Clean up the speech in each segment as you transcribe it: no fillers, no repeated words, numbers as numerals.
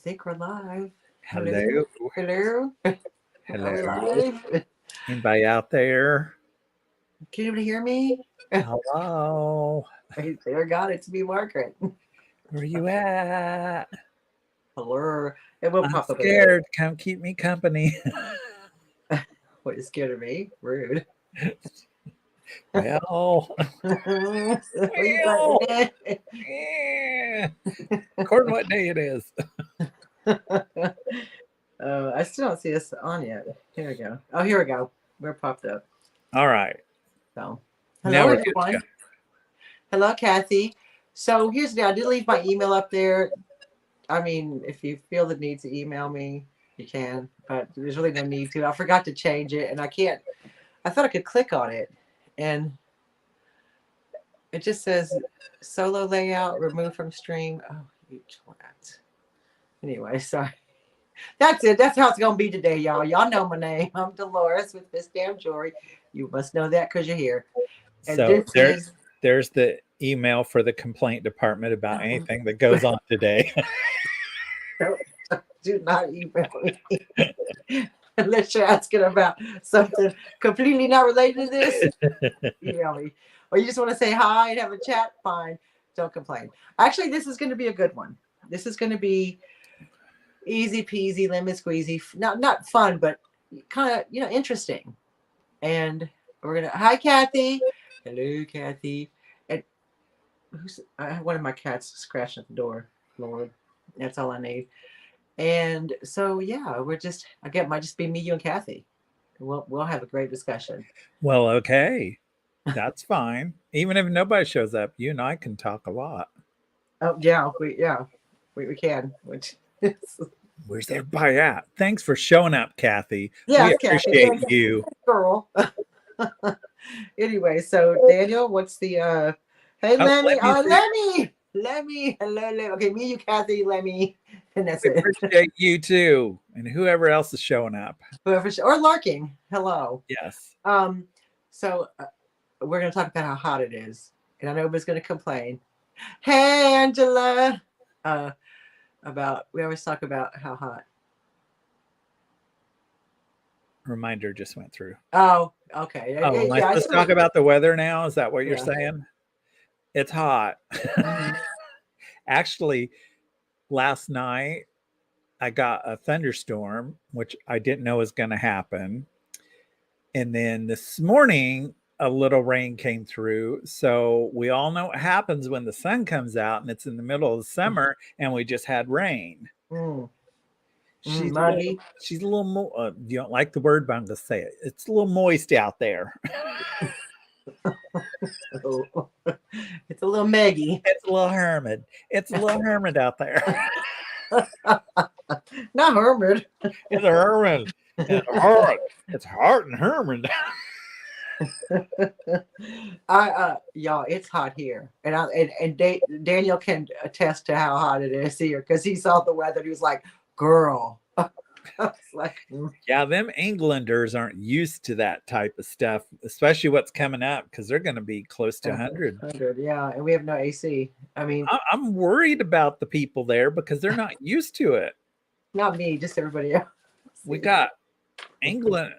think we're live. Hello. Hello. Hello. Are we Hello. live? Anybody out there? Can anybody hear me? Hello. There, got it. To be Margaret. Where you at? Hello. It will I'm pop up again. scared. Come keep me company. What, you scared of me? Rude. Well, What you well, got? yeah. According to what day it is. I still don't see us on yet. Here we go. Oh, here we go. We're popped up. All right. So, Now hello, we're good to go. everyone. Hello, Kathy. So here's the deal. I did leave my email up there. I mean, if you feel the need to email me, you can, but there's really no need to. I forgot to change it, and I can't. I thought I could click on it, and it just says solo layout removed from stream. Oh, you twat. Anyway, sorry. That's it. That's how it's gonna be today, y'all. Y'all know my name. I'm Dolores with Miss Damn Jewelry. You must know that because you're here. And So this is there's the email for the complaint department about anything that goes on today. do not email me unless you're asking about something completely not related to this. Email me, or you just want to say hi and have a chat. Fine, don't complain. Actually, this is going to be a good one. This is going to be easy peasy, lemon squeezy. Not fun, but kind of interesting. And we're gonna. Hi, Kathy. Hello, Kathy. And who's one of my cats scratching at the door. Lord, that's all I need. And so yeah, might just be me, you, and Kathy. We'll have a great discussion. Well, okay. That's fine. Even if nobody shows up, you and I can talk a lot. Oh we can. Which Where's everybody at? Thanks for showing up, Kathy. yeah, We it's Kathy. appreciate you. Girl. Anyway, so Daniel, what's the hey Oh, Lemmy? let me Oh see. Lemmy. Hello, Lemmy. Okay, me, you, Kathy, Lemmy, and that's We it. appreciate you too, and whoever else is showing up. Or Larking. Hello. Yes. So we're gonna talk about how hot it is, and I know everybody's gonna complain. Hey, Angela. About we always talk about how hot. Reminder just went through. Oh, okay. Oh, am I Yeah, supposed to talk about the weather now? Is that what you're yeah. saying? It's hot. Mhm. Actually, last night I got a thunderstorm, which I didn't know was going to happen. And then this morning, a little rain came through. So we all know what happens when the sun comes out and it's in the middle of the summer and we just had rain. Mm. She's Muggy. a little you don't like the word, but I'm going to say it. It's a little moist out there. Oh. It's a little Maggie. It's a little hermit. It's a little hermit out there. Not Hermit. It's a hermit. It's hard. It's hard and hermit. Y'all, it's hot here, and Daniel can attest to how hot it is here because he saw the weather. And he was like, "Girl," I was like, Yeah, them Englanders aren't used to that type of stuff, especially what's coming up because they're going to be close to 100. 100, yeah, and we have no AC. I mean, I'm worried about the people there because they're not used to it. not me, just everybody else. We got England,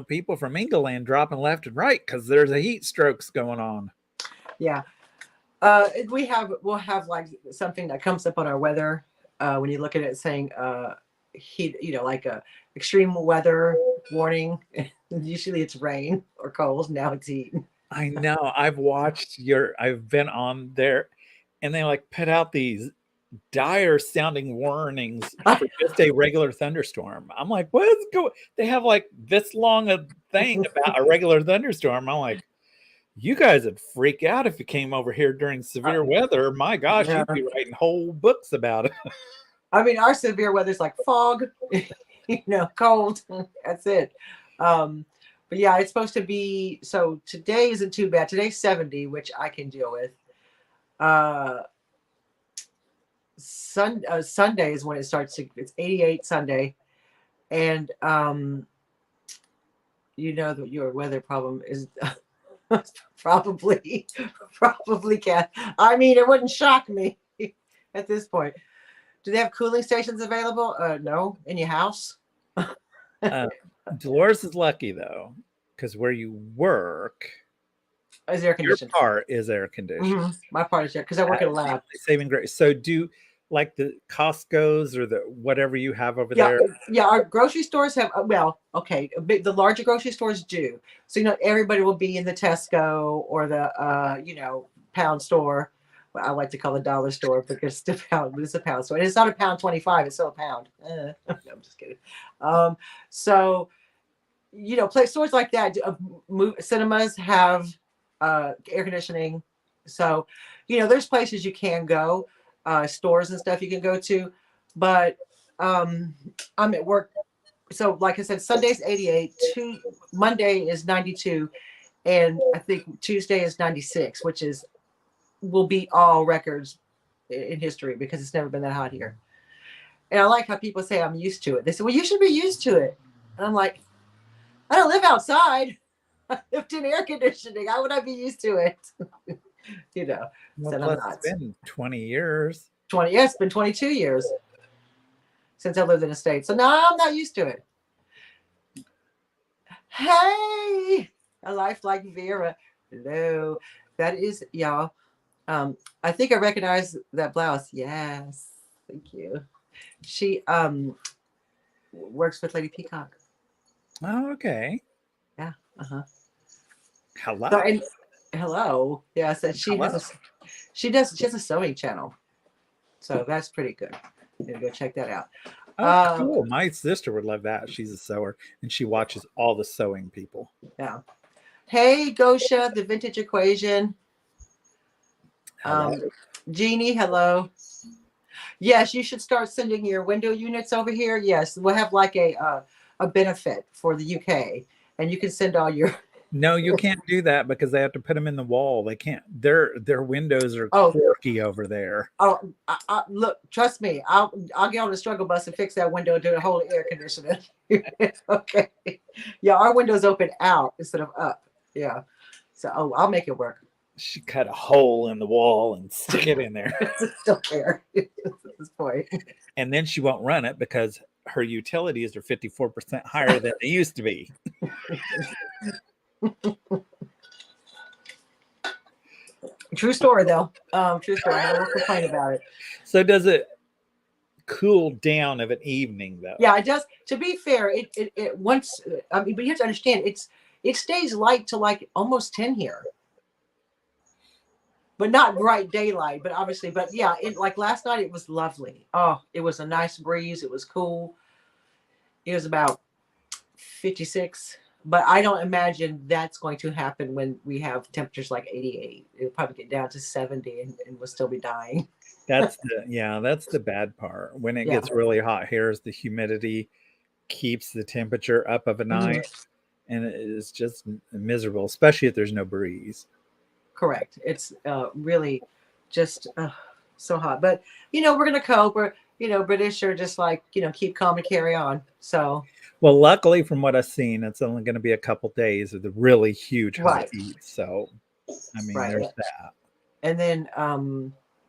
people from England dropping left and right because there's a heat strokes going on. Yeah. We'll have like something that comes up on our weather when you look at it saying heat, like a extreme weather warning. Usually it's rain or cold. Now it's heat. I know. I've been on there and they like put out these dire sounding warnings for just a regular thunderstorm. I'm like, what is going? They have like this long a thing about a regular thunderstorm. I'm like, you guys would freak out if you came over here during severe weather. My gosh, Yeah. you'd be writing whole books about it. I mean, our severe weather's like fog, cold. That's it. But yeah, it's supposed to be. So today isn't too bad. Today's 70, which I can deal with. Sunday is when it starts to. It's 88 Sunday, and that your weather problem is probably Cat. I mean, it wouldn't shock me at this point. Do they have cooling stations available? No, in your house. Dolores is lucky though, because where you work, Is air your conditioned? part is air conditioned. My part is there because I work at a That's the lab. only saving grace. So do like the Costco's or the whatever you have over Yeah, there. yeah. Our grocery stores have well, okay. The larger grocery stores do. So everybody will be in the Tesco or the pound store. Well, I like to call it dollar store because it's a pound, but it's a pound store. And it's not a pound 25; it's still a pound. No, I'm just kidding. So place stores like that, cinemas have air conditioning. So there's places you can go, stores and stuff you can go to, but I'm at work. So like I said, Sunday's 88, Monday is 92, and I think Tuesday is 96, which will beat all records in history because it's never been that hot here. And I like how people say I'm used to it. They say, well, you should be used to it. And I'm like, I don't live outside. I lived in air conditioning. How would I be used to it? Well, Said I'm plus not. it's been 20 years. 20, yeah, it's been 22 years since I lived in the States. So now I'm not used to it. Hey, a life like Vera. Hello. That is, y'all. I think I recognize that blouse. Yes. Thank you. She works with Lady Peacock. Oh, okay. Yeah. Uh-huh. Hello. So, and hello. Yeah, so she has a sewing channel. So that's pretty good. You go check that out. Oh, cool. My sister would love that. She's a sewer and she watches all the sewing people. Yeah. Hey, Gosha, the vintage equation. Jeannie, hello. Yes, you should start sending your window units over here. Yes, we'll have like a benefit for the UK, and you can send all your. No, you can't do that because they have to put them in the wall. They can't. Their windows are quirky over there. Oh, look, trust me. I'll get on the struggle bus and fix that window and do the whole air conditioning. Okay. Yeah, our windows open out instead of up. Yeah. So I'll make it work. She cut a hole in the wall and stick it in there. Still care at this point. And then she won't run it because her utilities are 54% higher than they used to be. True story, though. True story. I won't complain about it. So does it cool down of an evening, though? Yeah, it does. To be fair, it once. I mean, but you have to understand, it stays light to like almost 10 here. But not bright daylight, but obviously, but yeah, like last night, it was lovely. Oh, it was a nice breeze. It was cool. It was about 56, but I don't imagine that's going to happen when we have temperatures like 88. It'll probably get down to 70 and we'll still be dying. That's the bad part. When it gets really hot here is the humidity keeps the temperature up of a night, and it is just miserable, especially if there's no breeze. Correct. It's really just so hot. But, we're going to cope. We're, British are just like, keep calm and carry on. So. Well, luckily, from what I've seen, it's only going to be a couple days of the really huge hot heat. So, I mean, there's that. And then.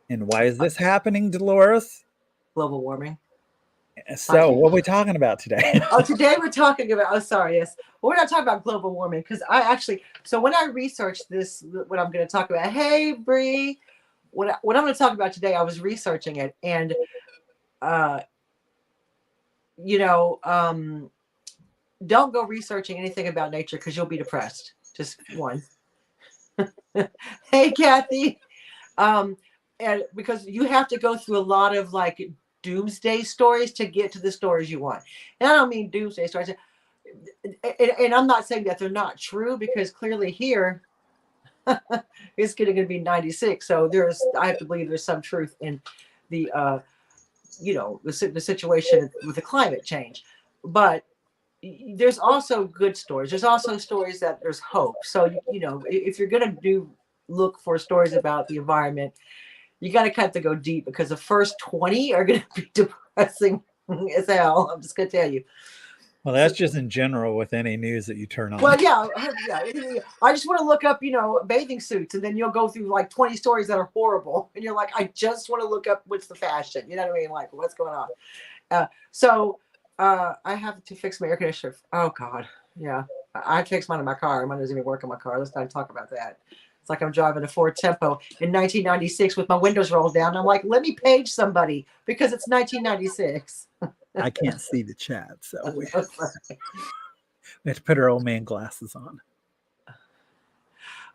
And why is this happening, Dolores? Global warming. So what are we talking about today? Today we're talking about, yes. Well, we're not talking about global warming because so when I researched this, what I'm going to talk about, hey, Bree, what I'm going to talk about today, I was researching it and, don't go researching anything about nature because you'll be depressed. Just one. Hey, Kathy. And because you have to go through a lot of like doomsday stories to get to the stories you want. And I don't mean doomsday stories. And I'm not saying that they're not true because clearly here it's going to be 96. So I have to believe there's some truth in the, the situation with the climate change. But there's also good stories. There's also stories that there's hope. So, if you're going to look for stories about the environment, you got to kind of go deep because the first 20 are going to be depressing as hell. I'm just going to tell you. Well, that's just in general with any news that you turn on. Well, yeah, yeah. I just want to look up, bathing suits, and then you'll go through like 20 stories that are horrible, and you're like, I just want to look up what's the fashion. You know what I mean? Like, what's going on? I have to fix my air conditioner. Oh God, yeah. I fixed mine in my car. Mine doesn't even work in my car. Let's not talk about that. It's like I'm driving a Ford Tempo in 1996 with my windows rolled down. I'm like, let me page somebody because it's 1996. I can't see the chat, so we have to put our old man glasses on.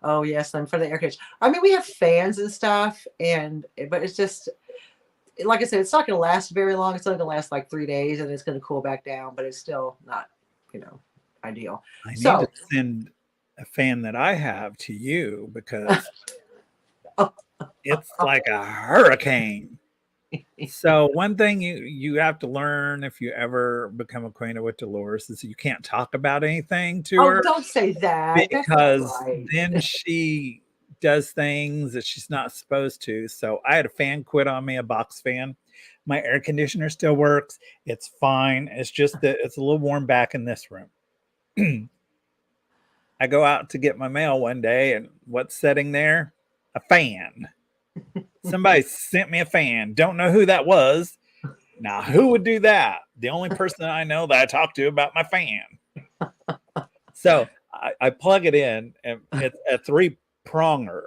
Oh yes, I'm for the air conditioner. I mean, we have fans and stuff, but it's just like I said, it's not going to last very long. It's only going to last like 3 days, and it's going to cool back down. But it's still not, ideal. I need to send a fan that I have to you because it's like a hurricane. So one thing you have to learn if you ever become acquainted with Dolores is you can't talk about anything to her. Oh, don't say that. Because then she does things that she's not supposed to. So I had a fan quit on me, a box fan. My air conditioner still works. It's fine. It's just that it's a little warm back in this room. I go out to get my mail one day, and what's sitting there? A fan. Somebody sent me a fan. Don't know who that was. Now, who would do that? The only person I know that I talk to about my fan. So I plug it in, and it's a 3-pronger.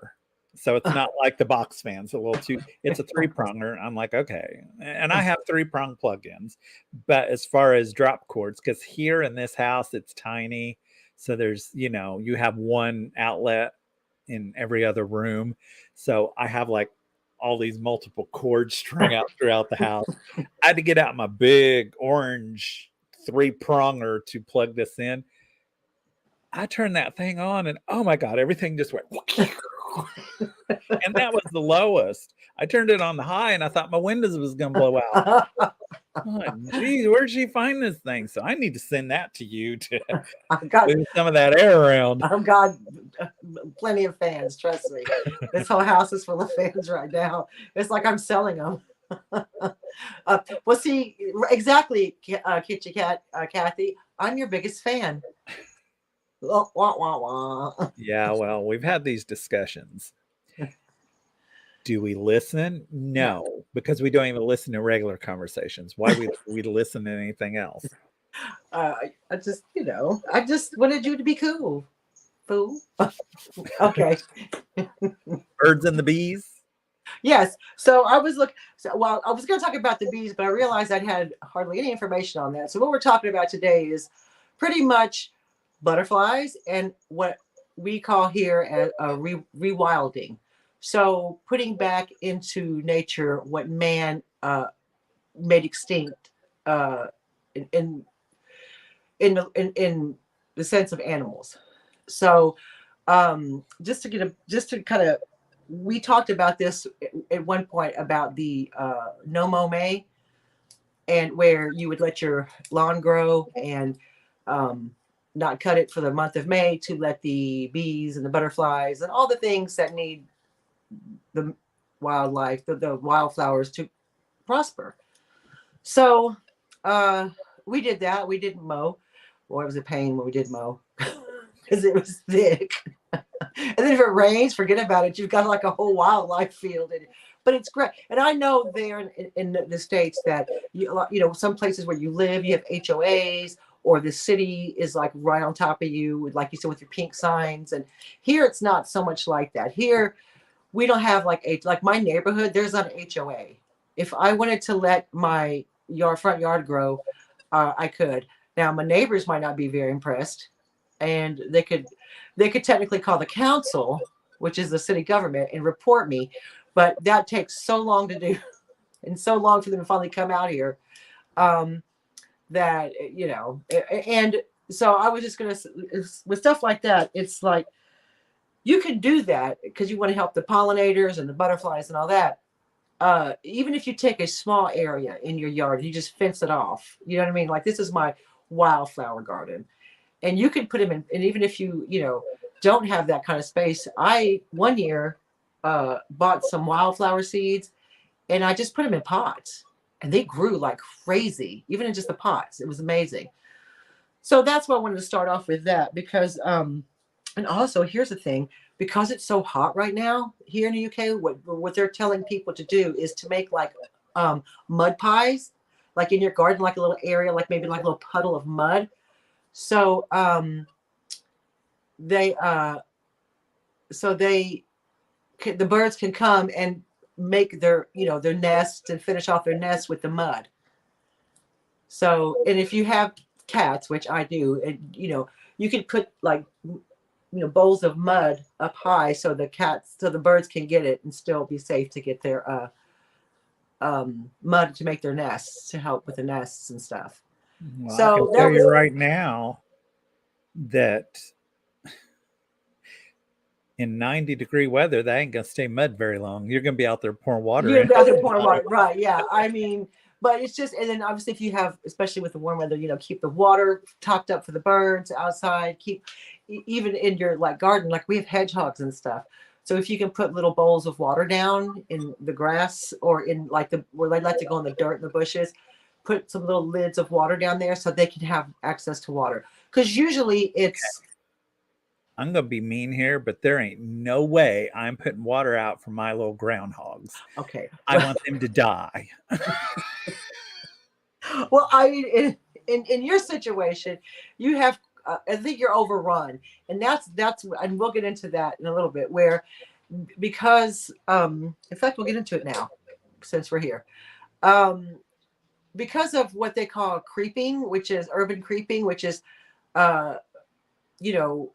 So it's not like the box fans, it's a 3-pronger. I'm like, okay. And I have 3-prong plugins. But as far as drop cords, because here in this house, it's tiny. So there's, you have one outlet in every other room. So I have like all these multiple cords strung out throughout the house. I had to get out my big orange 3-pronger to plug this in. I turned that thing on, and oh my God, everything just went. And that was the lowest. I turned it on the high, and I thought my windows was going to blow out. Oh, geez, where'd she find this thing? So I need to send that to you to move some of that air around. I've got plenty of fans, trust me. This whole house is full of fans right now. It's like I'm selling them. Well, see, exactly, Kitty Cat, Kathy, I'm your biggest fan. Wah, wah, wah. Yeah, well, we've had these discussions. Do we listen? No, because we don't even listen to regular conversations. Why would we listen to anything else? I just wanted you to be cool. Fool. Okay. Birds and the bees? Yes. So I was I was going to talk about the bees, but I realized I had hardly any information on that. So what we're talking about today is pretty much butterflies and what we call here as rewilding. So putting back into nature what man made extinct in the sense of animals. So just to kind of, we talked about this at one point about the no mow May, and where you would let your lawn grow and not cut it for the month of May to let the bees and the butterflies and all the things that need the wildlife, the wildflowers to prosper. So we did that. We didn't mow. Boy, it was a pain when we did mow because it was thick. And then if it rains, forget about it. You've got like a whole wildlife field. But it's great. And I know there in the States that, some places where you live, you have HOAs, or the city is like right on top of you, like you said, with your pink signs. And here it's not so much like that. Here we don't have like my neighborhood, there's not an HOA. If I wanted to let my front yard grow, I could. Now my neighbors might not be very impressed, and they could technically call the council, which is the city government, and report me. But that takes so long to do and so long for them to finally come out here. That, and so I was just going to, with stuff like that, it's like, you can do that because you want to help the pollinators and the butterflies and all that. Even if you take a small area in your yard, you just fence it off. You know what I mean? Like, this is my wildflower garden, and you can put them in. And even if you don't have that kind of space, I one year bought some wildflower seeds, and I just put them in pots. And they grew like crazy, even in just the pots. It was amazing. So that's why I wanted to start off with that because and also here's the thing, because it's so hot right now here in the UK, what they're telling people to do is to make like mud pies, like in your garden, like a little area, like maybe like a little puddle of mud. So they so they the birds can come and make their their nests and finish off their nests with the mud. So, and if you have cats, which I do, and you can put like bowls of mud up high so the birds can get it and still be safe to get their mud to make their nests, to help with the nests and stuff. Well, I can So tell that you was right now that in 90-degree weather, that ain't gonna stay mud very long. You're gonna be out there pouring water you're in. about to point right, yeah. I mean, but it's just, and then obviously if you have, especially with the warm weather, keep the water topped up for the birds outside. Keep even in your like garden, like we have hedgehogs and stuff. So if you can put little bowls of water down in the grass or in like the where they like to go in the dirt and the bushes, put some little lids of water down there so they can have access to water. Because usually it's I'm gonna be mean here, but there ain't no way I'm putting water out for my little groundhogs. okay. I want them to die. Well, I mean, in your situation, you have. I think you're overrun, and that's, and we'll get into that in a little bit. Where because, in fact, we'll get into it now, since we're here. Um, because of what they call creeping, which is urban creeping, which is, uh, you know,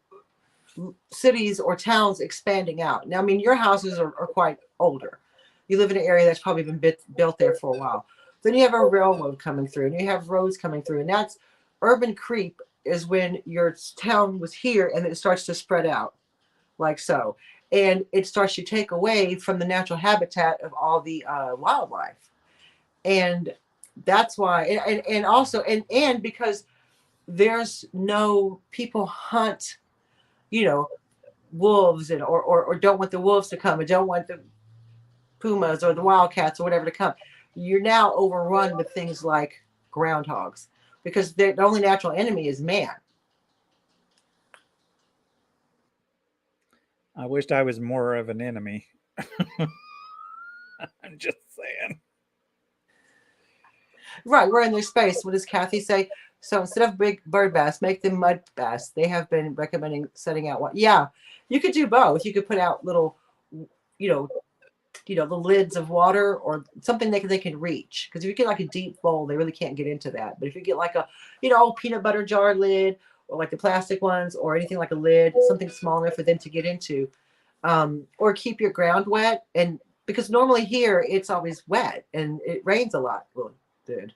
cities or towns expanding out. Now, I mean, your houses are quite older. You live in an area that's probably been built there for a while. Then you have a railroad coming through, and you have roads coming through, and that's urban creep. Is when your town was here, and it starts to spread out like so, and it starts to take away from the natural habitat of all the wildlife, and that's why, and also, and because there's no people hunt, you know, wolves and or don't want the wolves to come, and don't want the pumas or the wildcats or whatever to come. You're now overrun with things like groundhogs because the only natural enemy is man. I wished I was more of an enemy. I'm just saying. Right, we're in their space. What does Kathy say? So instead of big bird bass, make them mud bass. They have been recommending setting out one. Yeah, you could do both. You could put out little, you know, the lids of water or something they can reach. Because if you get like a deep bowl, they really can't get into that. But if you get like a, old peanut butter jar lid or like the plastic ones or anything like a lid, something small enough for them to get into, or keep your ground wet. And because normally here it's always wet and it rains a lot. Well, it did.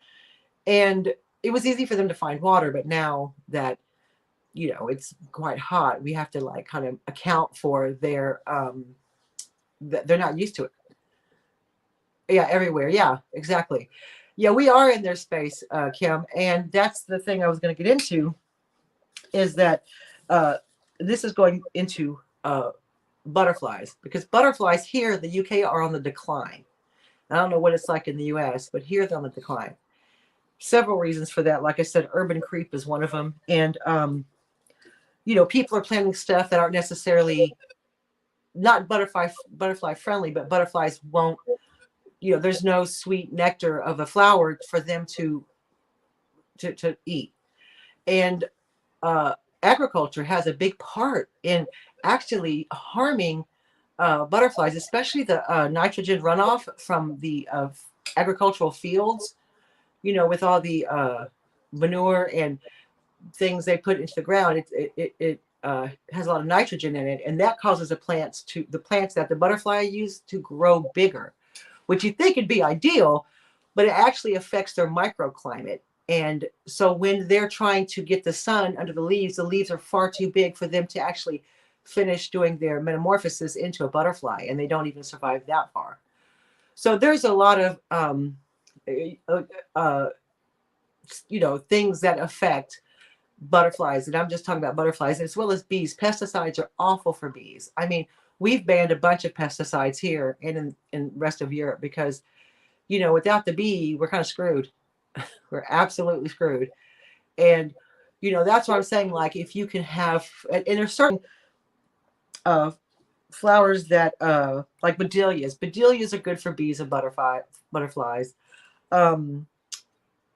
And it was easy for them to find water. But now that, it's quite hot, we have to like kind of account for their, they're not used to it. Yeah, everywhere. Yeah, exactly. Yeah, we are in their space, Kim, and that's the thing I was going to get into is that uh, this is going into butterflies because butterflies here in the UK are on the decline. I don't know what it's like in the US, but here they're on the decline. Several reasons for that. Like I said, urban creep is one of them, and people are planting stuff that aren't necessarily not butterfly friendly, but butterflies won't. There's no sweet nectar of a flower for them to eat, and agriculture has a big part in actually harming butterflies, especially the nitrogen runoff from the agricultural fields. With all the manure and things they put into the ground, it has a lot of nitrogen in it, and that causes the plants that the butterfly use to grow bigger, which you think would be ideal, but it actually affects their microclimate. And so when they're trying to get the sun under the leaves are far too big for them to actually finish doing their metamorphosis into a butterfly, and they don't even survive that far. So there's a lot of things that affect butterflies, and I'm just talking about butterflies as well as bees. Pesticides are awful for bees. I mean, we've banned a bunch of pesticides here and in rest of Europe because, without the bee, we're kind of screwed. We're absolutely screwed. And That's what I'm saying. Like if you can have, and there's certain uh, flowers that like bedelias. Bedelias are good for bees and butterflies. Um,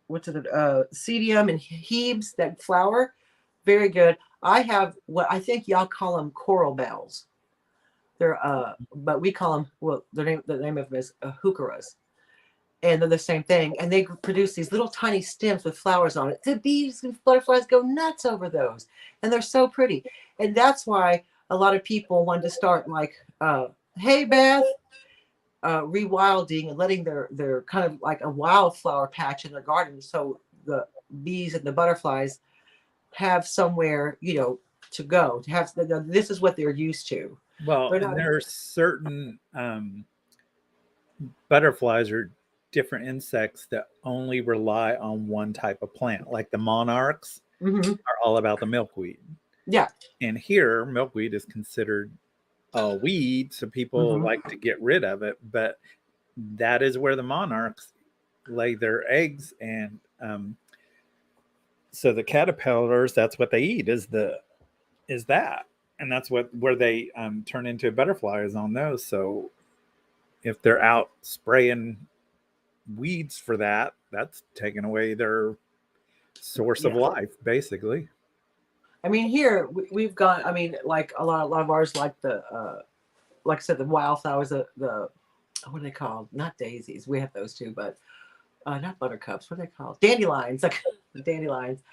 what's it? Cedium and hebes that flower, very good. I have what I think y'all call them coral bells. They're but we call them, well, the name of them is heucheras, and they're the same thing. And they produce these little tiny stems with flowers on it. The bees and butterflies go nuts over those, and they're so pretty. And that's why a lot of people want to start like, hey Beth, rewilding and letting their kind of like a wildflower patch in their garden, so the bees and the butterflies have somewhere to go to have. This is what they're used to. Well, They're and not. there are certain butterflies or different insects that only rely on one type of plant, like the monarchs Mm-hmm. are all about the milkweed. Yeah. And here, milkweed is considered a weed, so people Mm-hmm. like to get rid of it. But that is where the monarchs lay their eggs, and so the caterpillars, that's what they eat is that, and that's where they turn into butterflies on those. So if they're out spraying weeds for that, that's taking away their source of Yeah. life, basically. I mean, here we've got. I mean, like a lot of ours, like like I said, the wildflowers, the what are they called? Not daisies. We have those too, but not buttercups. What are they called? Dandelions. Like dandelions.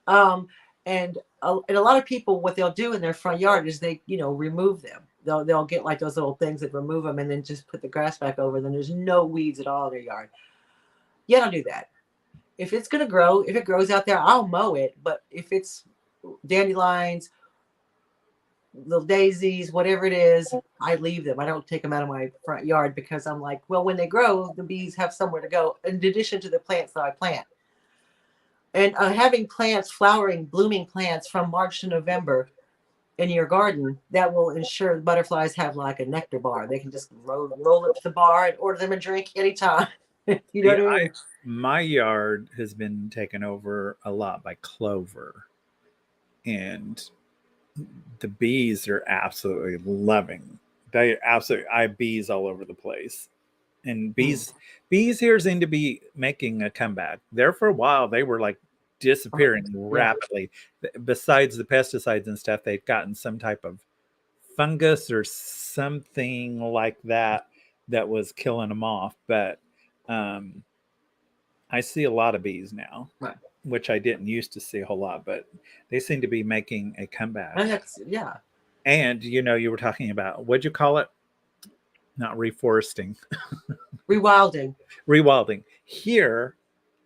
Um, and a lot of people, what they'll do in their front yard is they, remove them. They'll get like those little things that remove them, and then just put the grass back over. Then there's no weeds at all in their yard. Yeah, don't do that. If it's gonna grow, if it grows out there, I'll mow it. But if it's dandelions, little daisies, whatever it is, I leave them. I don't take them out of my front yard because I'm like, well, when they grow, the bees have somewhere to go in addition to the plants that I plant. And having plants, flowering, blooming plants from March to November in your garden, that will ensure the butterflies have like a nectar bar. They can just roll up to the bar and order them a drink anytime. You know Yeah, what I mean? my yard has been taken over a lot by clover, and the bees are absolutely loving. They absolutely, I have bees all over the place, and bees here seem to be making a comeback. There for a while, they were like disappearing Yeah. rapidly. Besides the pesticides and stuff, they've gotten some type of fungus or something like that that was killing them off. But um, I see a lot of bees now, Right. which I didn't used to see a whole lot, but they seem to be making a comeback. And that's, yeah. And you were talking about, what'd you call it? Not reforesting, Rewilding. rewilding. Here,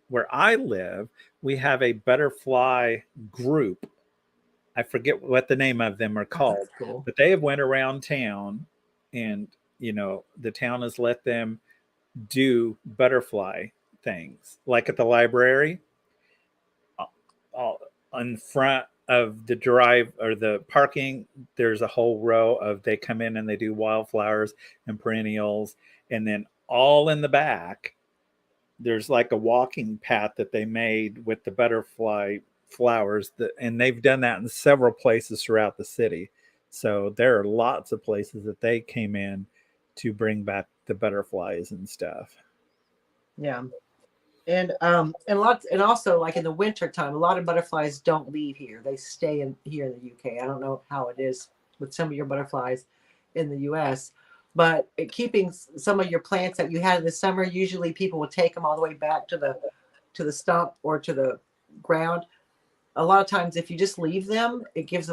where I live, we have a butterfly group. I forget what the name of them are Oh, called, that's cool. but they have went around town, and the town has let them do butterfly things, like at the library. All in front of the drive or the parking, there's a whole row of, they come in and they do wildflowers and perennials, and then all in the back there's like a walking path that they made with the butterfly flowers and they've done that in several places throughout the city. So there are lots of places that they came in to bring back the butterflies and stuff. Yeah. And lots, and also like in the winter time, a lot of butterflies don't leave here. They stay in here in the UK. I don't know how it is with some of your butterflies in the US, but keeping some of your plants that you had in the summer, usually people will take them all the way back to the stump or to the ground. A lot of times if you just leave them, it gives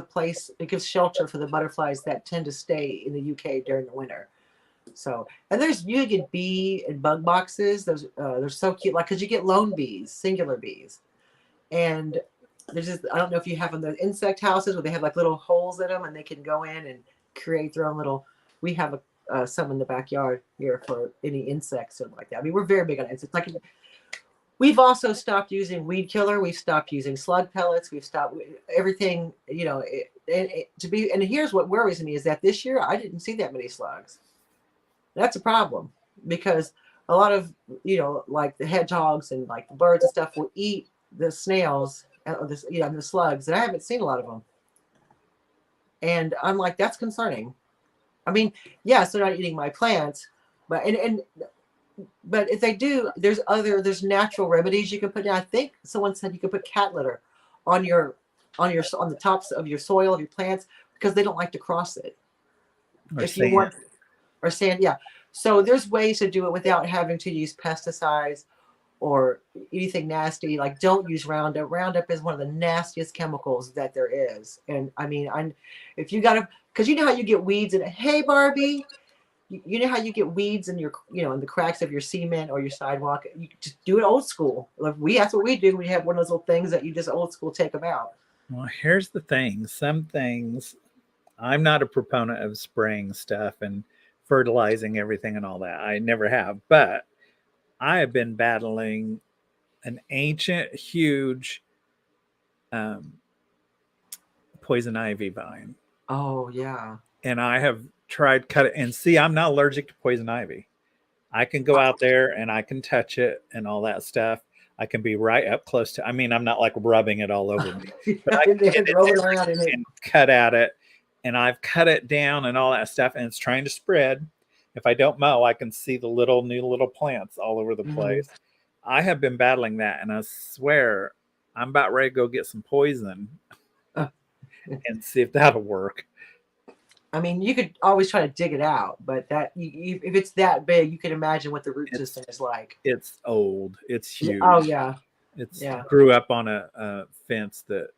shelter for the butterflies that tend to stay in the UK during the winter. So, and you get bee and bug boxes. Those they're so cute. Like, cause you get lone bees, singular bees, and there's just, I don't know if you have them, those insect houses where they have like little holes in them and they can go in and create their own little. We have some in the backyard here for any insects and like that. I mean, we're very big on insects. Like, we've also stopped using weed killer. We've stopped using slug pellets. We've stopped everything. And here's what worries me is that this year I didn't see that many slugs. That's a problem because a lot of, like the hedgehogs and like the birds and stuff will eat the snails this, the slugs, and I haven't seen a lot of them. And I'm like, that's concerning. I mean, yes, they're not eating my plants, but but if they do, there's natural remedies you can put in. I think someone said you could put cat litter on on the tops of your soil of your plants because they don't like to cross it. Or If you sand. want, or sand, yeah. So there's ways to do it without having to use pesticides or anything nasty. Like, don't use Roundup. Roundup is one of the nastiest chemicals that there is. And I mean, if you gotta, because you know how you get weeds in it. Hey, Barbie, you know how you get weeds in your, in the cracks of your cement or your sidewalk. You just do it old school. Like that's what we do. We have one of those little things that you just old school take them out. Well, here's the thing. Some things, I'm not a proponent of spraying stuff and fertilizing everything and all that. I never have. But I have been battling an ancient, huge poison ivy vine. Oh, yeah. And I have tried cut it. And see, I'm not allergic to poison ivy. I can go out there and I can touch it and all that stuff. I can be right up close to. I mean, I'm not like rubbing it all over me, but I can get it and cut at it. And I've cut it down and all that stuff, and it's trying to spread. If I don't mow, I can see the new little plants all over the place. I have been battling that, and I swear I'm about ready to go get some poison and see if that'll work. I mean, you could always try to dig it out, but if it's that big, you can imagine what the root system is like. It's old. It's huge. Oh, yeah. Grew up on a fence that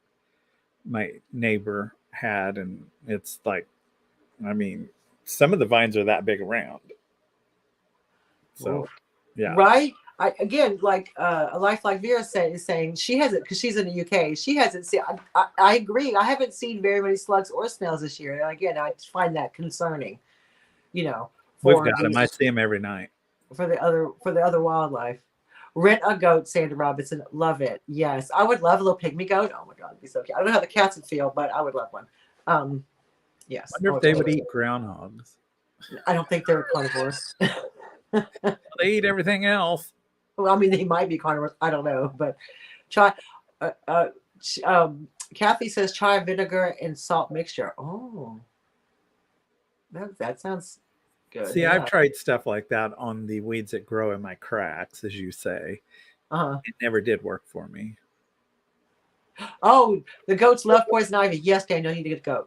my neighbor had, and it's like, I mean, some of the vines are that big around. So, yeah. Right? A Life Like Vera is saying she hasn't, because she's in the UK, she hasn't seen. I agree. I haven't seen very many slugs or snails this year. And again, I find that concerning. We've got them. I see them every night. For the other wildlife. Rent a goat, Sandra Robinson. Love it. Yes, I would love a little pygmy goat. Oh my God, it'd be so cute. I don't know how the cats would feel, but I would love one. Yes. I wonder if they would eat groundhogs. I don't think they're carnivores. They eat everything else. Well, I mean, they might be carnivores. I don't know, but try. Kathy says try vinegar and salt mixture. Oh, that sounds good. See, yeah. I've tried stuff like that on the weeds that grow in my cracks, as you say. It never did work for me. Oh, the goats love poison ivy. Yes, Daniel, you need to get a goat.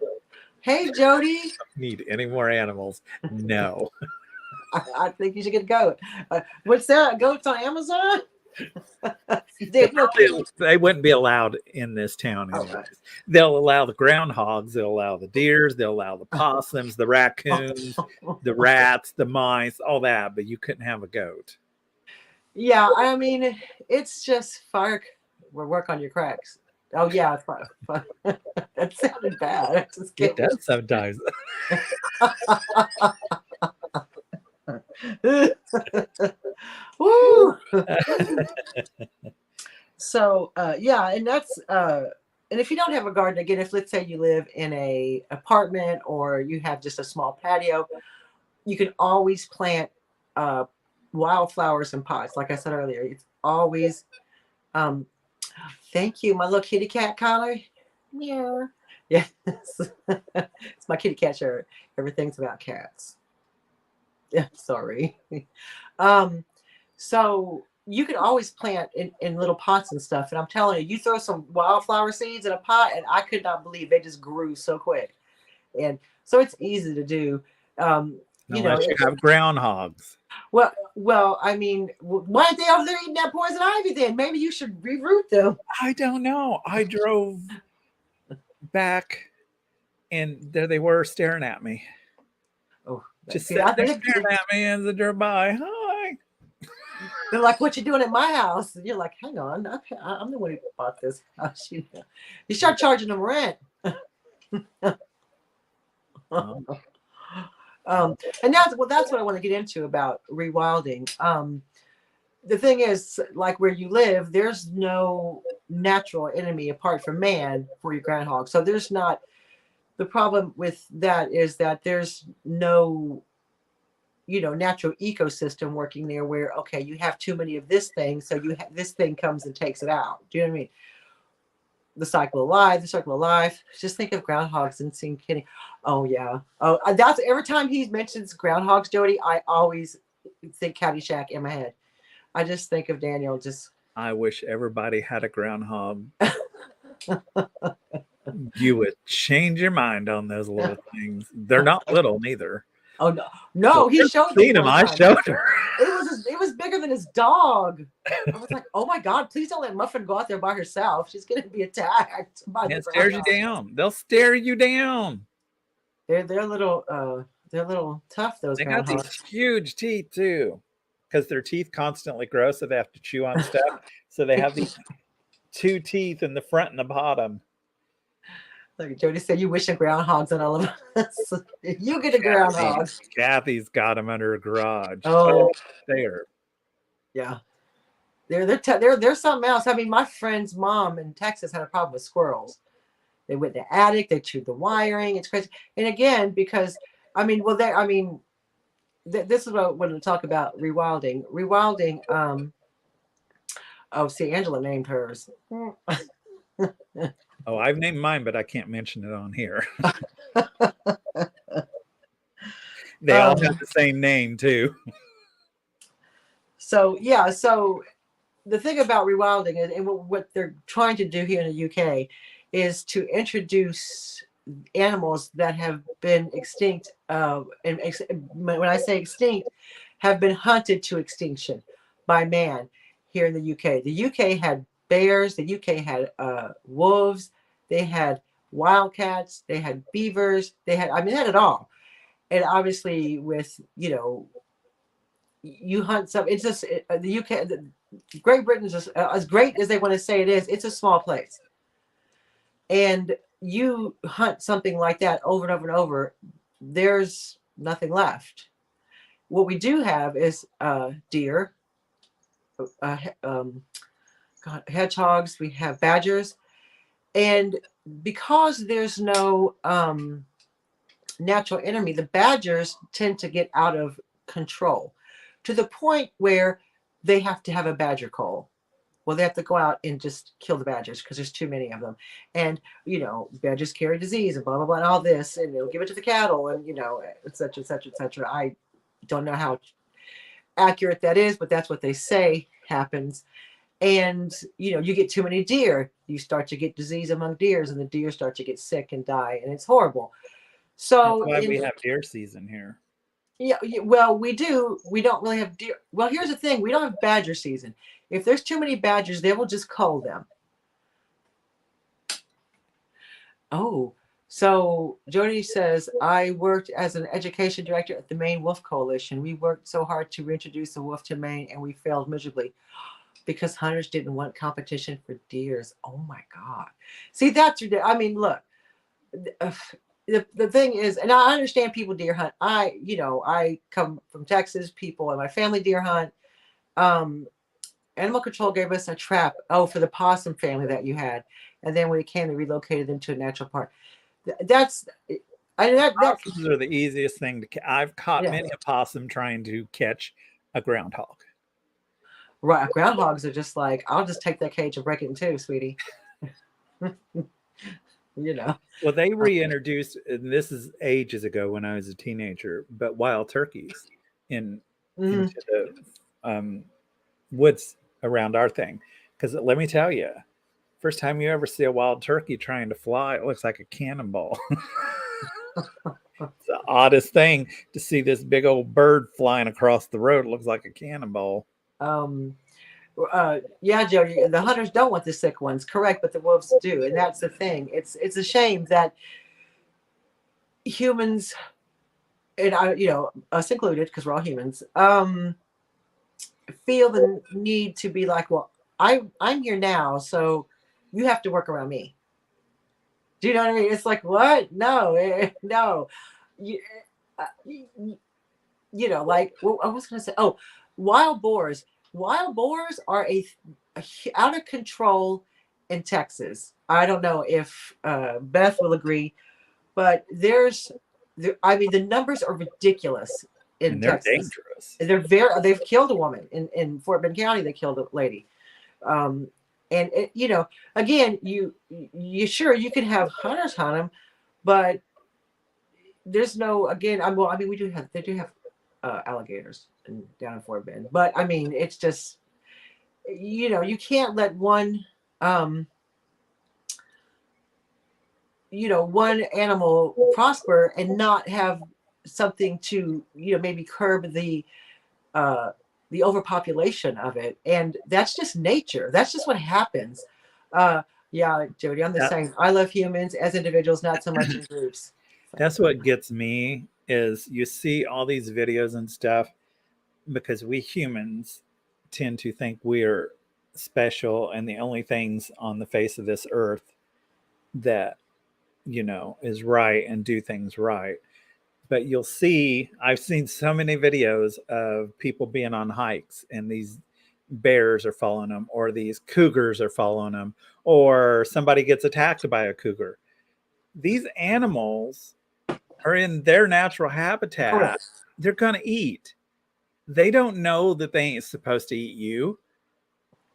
Hey, Jody. Need any more animals? No. I think you should get a goat. What's that? Goats on Amazon? They wouldn't be allowed in this town. Okay. They'll allow the groundhogs, they'll allow the deers, they'll allow the possums, the raccoons, the rats, the mice, all that, but you couldn't have a goat. Yeah, I mean, it's just fire. We'll work on your cracks. Oh yeah, that sounded bad. It does sometimes. Woo! So yeah, and that's and if you don't have a garden, again, if let's say you live in a apartment or you have just a small patio, you can always plant wildflowers in pots. Like I said earlier, it's always thank you, my little kitty cat collar. Yeah. Yes. It's my kitty cat shirt. Everything's about cats. Yeah, sorry. So you can always plant in little pots and stuff. And I'm telling you, you throw some wildflower seeds in a pot, and I could not believe they just grew so quick. And so it's easy to do. You have groundhogs. Well, I mean, why aren't they over there eating that poison ivy then? Maybe you should reroot them. I don't know. I drove back and there they were staring at me. Oh, just staring at me as they drove by. Hi. They're like, what you doing at my house? And you're like, hang on, I'm the one who bought this house. You start charging them rent. And that's what I want to get into about rewilding. The thing is, like where you live, there's no natural enemy apart from man for your groundhog. So there's not, the problem with that is that there's no, natural ecosystem working there where, okay, you have too many of this thing. So this thing comes and takes it out. Do you know what I mean? The Cycle of Life, The Circle of Life. Just think of groundhogs and seeing Kenny. Oh yeah. Oh, that's every time he mentions groundhogs, Jody, I always think Caddyshack in my head. I just think of Daniel. Just I wish everybody had a groundhog. You would change your mind on those little things. They're not little neither. oh no, no, he showed me Seen them. one I time. showed her. It was bigger than his dog. I was like, oh my god, please don't let Muffin go out there by herself. She's gonna be attacked by the It stares you groundhog. down. They'll stare you down. They're a little tough. Those They got these groundhogs. huge teeth too, because their teeth constantly grow, so they have to chew on stuff. So they have these two teeth in the front and the bottom. Like Jody said, you wishing groundhogs on all of us. You get a groundhog. Kathy's got them under her garage. Oh, there. yeah. They're something else. I mean, my friend's mom in Texas had a problem with squirrels. They went in the attic. They chewed the wiring. It's crazy. And again, because I mean, well, this is what I wanted to talk about. Rewilding. Oh, see, Angela named hers. Oh, I've named mine, but I can't mention it on here. They all have the same name too. So yeah, so the thing about rewilding is, and what they're trying to do here in the UK is to introduce animals that have been extinct. And when I say extinct, have been hunted to extinction by man here in the UK. The UK had bears. The UK had wolves. They had wildcats. They had beavers. They had it all. And obviously, with you hunt some. It's just the UK. Great Britain is just, as great as they want to say it is. It's a small place, and you hunt something like that over and over and over. There's nothing left. What we do have is deer, hedgehogs. We have badgers, and because there's no natural enemy, the badgers tend to get out of control to the point where they have to have a badger cull. Well, they have to go out and just kill the badgers because there's too many of them. And, badgers carry disease and blah, blah, blah, and all this, and they'll give it to the cattle and, et cetera, et cetera, et cetera. I don't know how accurate that is, but that's what they say happens. And, you get too many deer. You start to get disease among deers, and the deer start to get sick and die, and it's horrible. So that's why we have deer season here. Yeah, well, we do. We don't really have deer. Well, here's the thing. We don't have badger season. If there's too many badgers, they will just cull them. Oh, so Jody says, I worked as an education director at the Maine Wolf Coalition. We worked so hard to reintroduce the wolf to Maine, and we failed miserably because hunters didn't want competition for deers. Oh, my God. See, that's ridiculous. I mean, look. The thing is, and I understand people deer hunt. I come from Texas, people and my family deer hunt. Animal control gave us a trap. Oh, for the possum family that you had. And then when it came, they relocated them to a natural park. Possums are the easiest thing to I've caught many a possum trying to catch a groundhog. Right. Groundhogs are just like, I'll just take that cage and break it in two, sweetie. Well, they reintroduced, and this is ages ago when I was a teenager, but wild turkeys into the woods around our thing. Because let me tell you, first time you ever see a wild turkey trying to fly, it looks like a cannonball. It's the oddest thing to see this big old bird flying across the road. It looks like a cannonball. Yeah, Jody, the hunters don't want the sick ones, correct, but the wolves do, and that's the thing. It's a shame that humans, and us included, because we're all humans, feel the need to be like, well, I'm here now, so you have to work around me. Do you know what I mean? It's like, what? No, no. Like, well, I was going to say, oh, wild boars. Wild boars are a out of control in Texas. I don't know if Beth will agree, but the numbers are ridiculous in Texas. They're dangerous. They've killed a woman in Fort Bend County. They killed a lady, And you know, again, you sure you can have hunters hunt them, but there's no, again, well, I mean, they do have alligators down in Fort Bend, but I mean, it's just, you know, you can't let one, you know, one animal prosper and not have something to, you know, maybe curb uh, the overpopulation of it. And that's just nature. That's just what happens. Yeah, Jody, I'm the That, same. I love humans as individuals, not so much in groups. So, that's what gets me is you see all these videos and stuff because we humans tend to think we're special and the only things on the face of this earth that is right and do things right. But you'll see, I've seen so many videos of people being on hikes and these bears are following them, or these cougars are following them, or somebody gets attacked by a cougar. These animals are in their natural habitat. correct. They're going to eat. They don't know that they ain't supposed to eat you.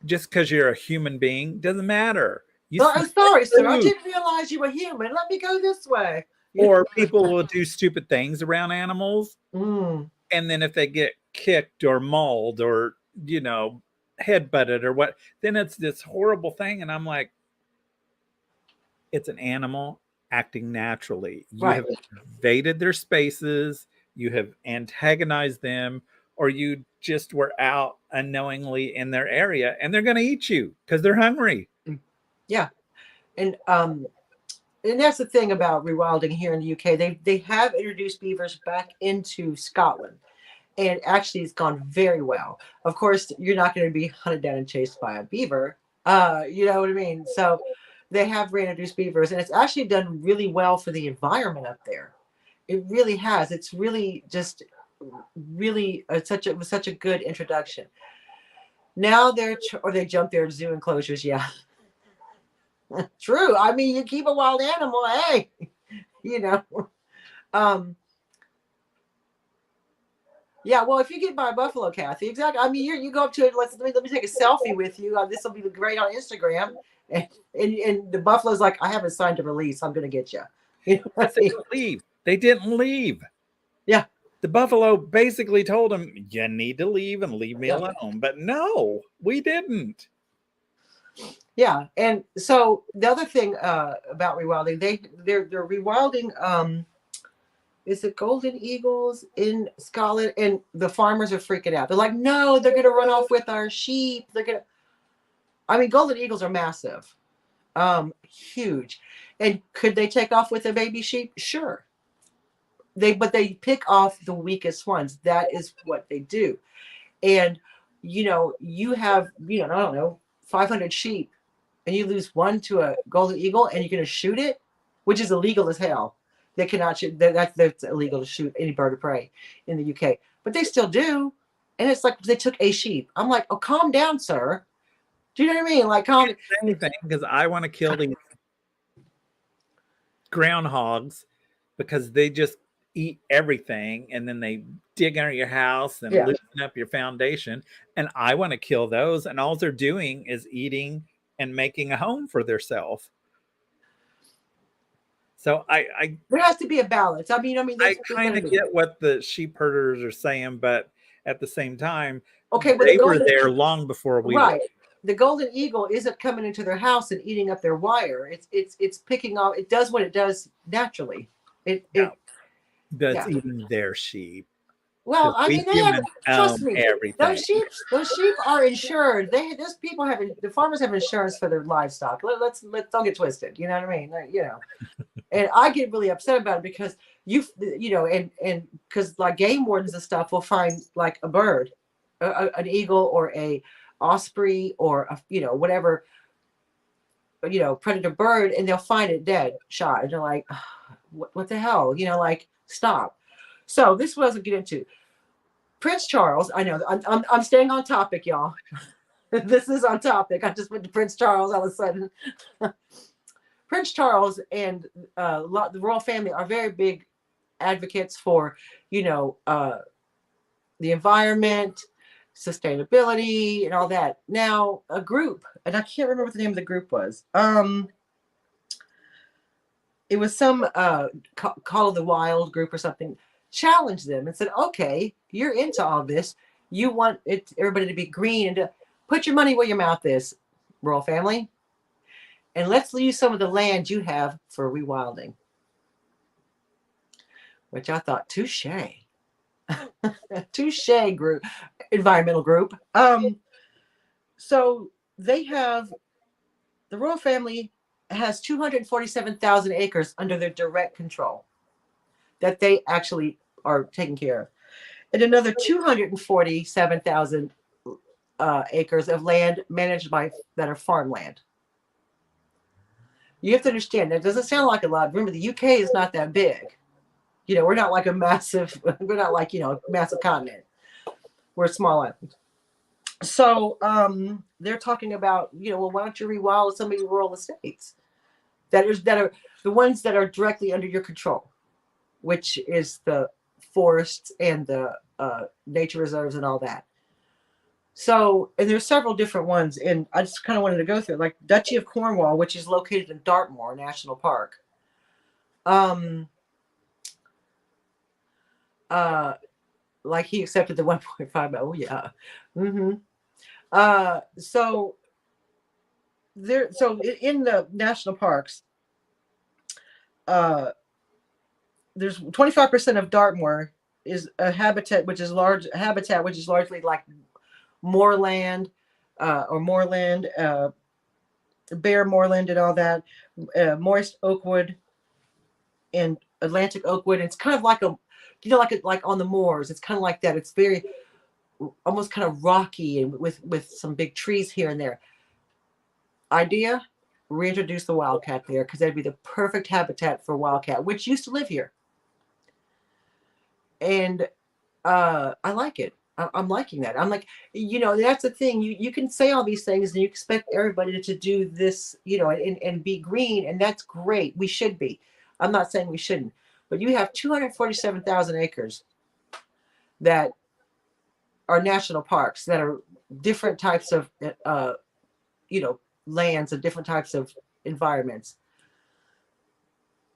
Just because you're a human being doesn't matter. You Well, smell I'm sorry, sir. I food. didn't realize you were human. Let me go this way. Or people will do stupid things around animals. Mm, And then if they get kicked or mauled or, head butted or what, then it's this horrible thing. And I'm like, it's an animal acting naturally. You right. have invaded their spaces, you have antagonized them, or you just were out unknowingly in their area and they're going to eat you because they're hungry. Yeah. And that's the thing about rewilding here in the UK. They have introduced beavers back into Scotland, and actually it's gone very well. Of course, you're not going to be hunted down and chased by a beaver. You know what I mean? So they have reintroduced beavers, and it's actually done really well for the environment up there. It really has. It's really just really such a good introduction. Now or they jump their zoo enclosures. Yeah, true. I mean, you keep a wild animal, hey, you know. Um, Yeah, well, if you get by a buffalo, Kathy, exactly. I mean, you go up to it. Let me take a selfie with you. This will be great on Instagram. And the buffalo's like, I haven't signed a release. I'm going to get you. You know what But I they mean? didn't leave. They didn't leave. Yeah, The buffalo basically told him, you need to leave and leave me yeah, alone. But no, we didn't. yeah. And so the other thing about rewilding, they're rewilding. Is it golden eagles in Scotland? And the farmers are freaking out. They're like, no, they're going to run off with our sheep. They're going to. I mean, golden eagles are massive. Huge. And could they take off with a baby sheep? Sure. But they pick off the weakest ones. That is what they do. And you have, I don't know, 500 sheep, and you lose one to a golden eagle, and you're going to shoot it, which is illegal as hell. They cannot shoot. That's illegal to shoot any bird of prey in the UK, but they still do. And it's like they took a sheep. I'm like, oh, calm down, sir. Do you know what I mean? Like, calm. Anything because I want to kill these groundhogs because they just eat everything and then they dig under your house and Yeah. loosen up your foundation. And I want to kill those. And all they're doing is eating and making a home for themselves. So there has to be a balance. I mean, I kind of get what the sheep herders are saying, but at the same time, okay, they were there long before we right. were. The golden eagle isn't coming into their house and eating up their wire. It's picking off. It does what it does naturally. That's eating their sheep. Well, I mean, they have, trust me. Everything. Those sheep are insured. Those people the farmers have insurance for their livestock. Let's don't get twisted. You know what I mean? And I get really upset about it because and because like game wardens and stuff will find like a bird, an eagle or a osprey or whatever, predator bird, and they'll find it dead, shot, and they're like, what the hell, like, stop. So this wasn't get into Prince Charles. I know I'm staying on topic, y'all. This is on topic. I just went to Prince Charles all of a sudden. Prince Charles and the royal family are very big advocates for, the environment, sustainability and all that. Now, a group, and I can't remember what the name of the group was. It was some Call of the Wild group or something. Challenged them and said, "Okay, you're into all this. You want everybody to be green, and to put your money where your mouth is, Royal Family, and let's use some of the land you have for rewilding." Which I thought, touche. Touche group, environmental group. So they have, the Royal Family has 247,000 acres under their direct control that they actually are taking care of, and another 247,000 acres of land managed by that are farmland. You have to understand that doesn't sound like a lot. Remember, the UK is not that big. You know, we're not like a massive. We're not like, you know, massive continent. We're a small island. So they're talking about, you know, well, why don't you rewild some of your rural estates that are the ones that are directly under your control, which is the forests and the nature reserves and all that. So, and there's several different ones, and I just kind of wanted to go through, like Duchy of Cornwall, which is located in Dartmoor National Park. Like he accepted the 1.5. Oh yeah. So there, so in the national parks, there's 25% of Dartmoor is a habitat which is largely like moorland, or moorland, bare moorland and all that, moist oakwood and Atlantic oakwood. And it's kind of like a, you know, like on the moors. It's kind of like that. It's very almost kind of rocky and with some big trees here and there. Idea: reintroduce the wildcat there, because that'd be the perfect habitat for wildcat, which used to live here. And I like it. I'm liking that. I'm like, you know, that's the thing. You can say all these things and you expect everybody to do this, you know, and be green, and that's great. We should be. I'm not saying we shouldn't, but you have 247,000 acres that are national parks, that are different types of, you know, lands and different types of environments.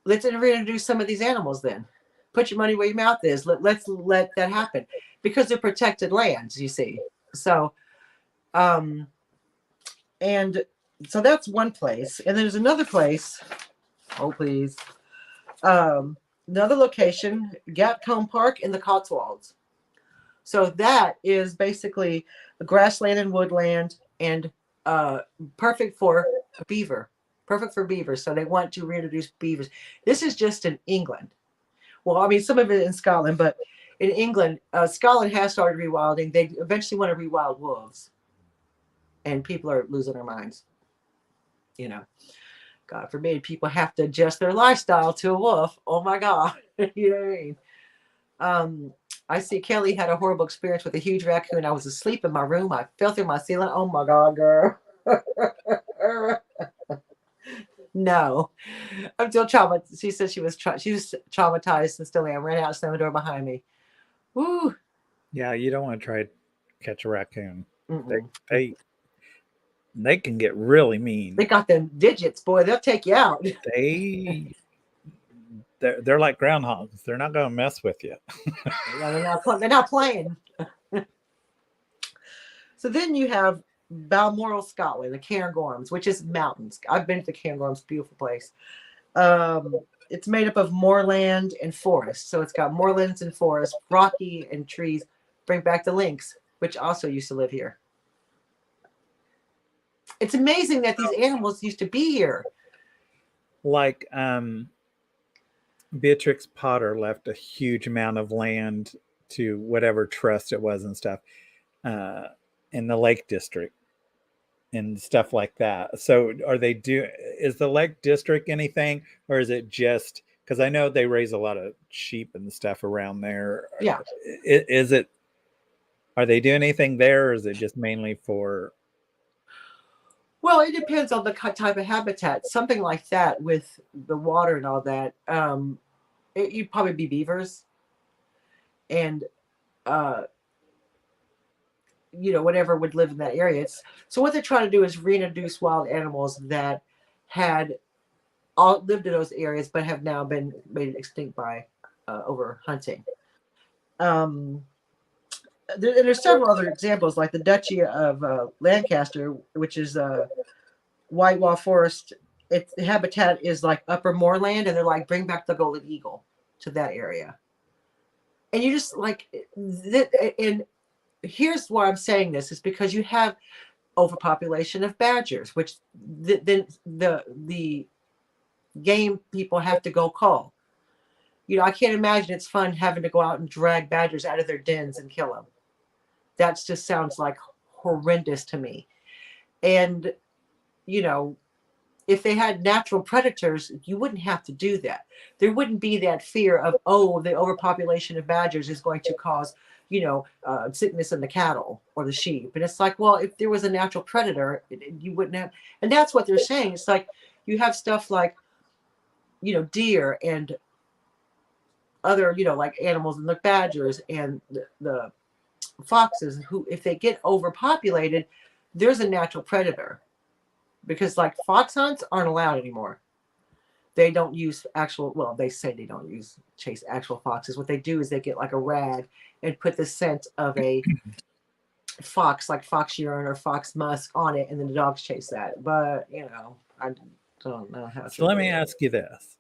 Let's reintroduce some of these animals then. Put your money where your mouth is. Let's let that happen, because they're protected lands, you see. So, and so that's one place. And there's another place. Oh, please. Another location, Gatcombe Park in the Cotswolds. So that is basically a grassland and woodland, and perfect for beaver. Perfect for beavers. So they want to reintroduce beavers. This is just in England. Well, I mean, some of it in Scotland, but in England, Scotland has started rewilding. They eventually want to rewild wolves, and people are losing their minds. You know, God forbid people have to adjust their lifestyle to a wolf. Oh my God, you know what I mean? I see Kelly had a horrible experience with a huge raccoon. I was asleep in my room. I fell through my ceiling. Oh my God, girl. No, I'm still traumatized. She said she was traumatized and still am. Ran out, slammed the door behind me. Woo. Yeah, you don't want to try to catch a raccoon. Mm-mm. They can get really mean. They got them digits, boy. They'll take you out. They're like groundhogs. They're not going to mess with you. Yeah, they're not playing. So then you have Balmoral, Scotland, the Cairngorms, which is mountains. I've been to the Cairngorms, beautiful place. It's made up of moorland and forest. So it's got moorlands and forest, rocky and trees. Bring back the lynx, which also used to live here. It's amazing that these animals used to be here. Like Beatrix Potter left a huge amount of land to whatever trust it was and stuff in the Lake District and stuff like that. So is the Lake District anything, or is it just, because I know they raise a lot of sheep and stuff around there. Yeah. Are they doing anything there, or is it just mainly for? Well, it depends on the type of habitat. Something like that with the water and all that, you'd probably be beavers. And whatever would live in that area. So what they're trying to do is reintroduce wild animals that had all lived in those areas, but have now been made extinct by over hunting. Um, there's several other examples, like the Duchy of Lancaster, which is white wall forest. Its habitat is like upper moorland, and they're like, bring back the golden eagle to that area. And you just like, and here's why I'm saying this is because you have overpopulation of badgers, which then the game people have to go call. I can't imagine it's fun having to go out and drag badgers out of their dens and kill them. That just sounds like horrendous to me. And, if they had natural predators, you wouldn't have to do that. There wouldn't be that fear of, the overpopulation of badgers is going to cause, sickness in the cattle or the sheep. And it's like, well, if there was a natural predator, you wouldn't have. And that's what they're saying. It's like you have stuff like, deer and other, like animals and the badgers and the foxes who, if they get overpopulated, there's a natural predator. Because like fox hunts aren't allowed anymore. They don't use they say they don't chase actual foxes. What they do is they get like a rag and put the scent of a fox, like fox urine or fox musk on it, and then the dogs chase that. But, I don't know how. So let me ask you this.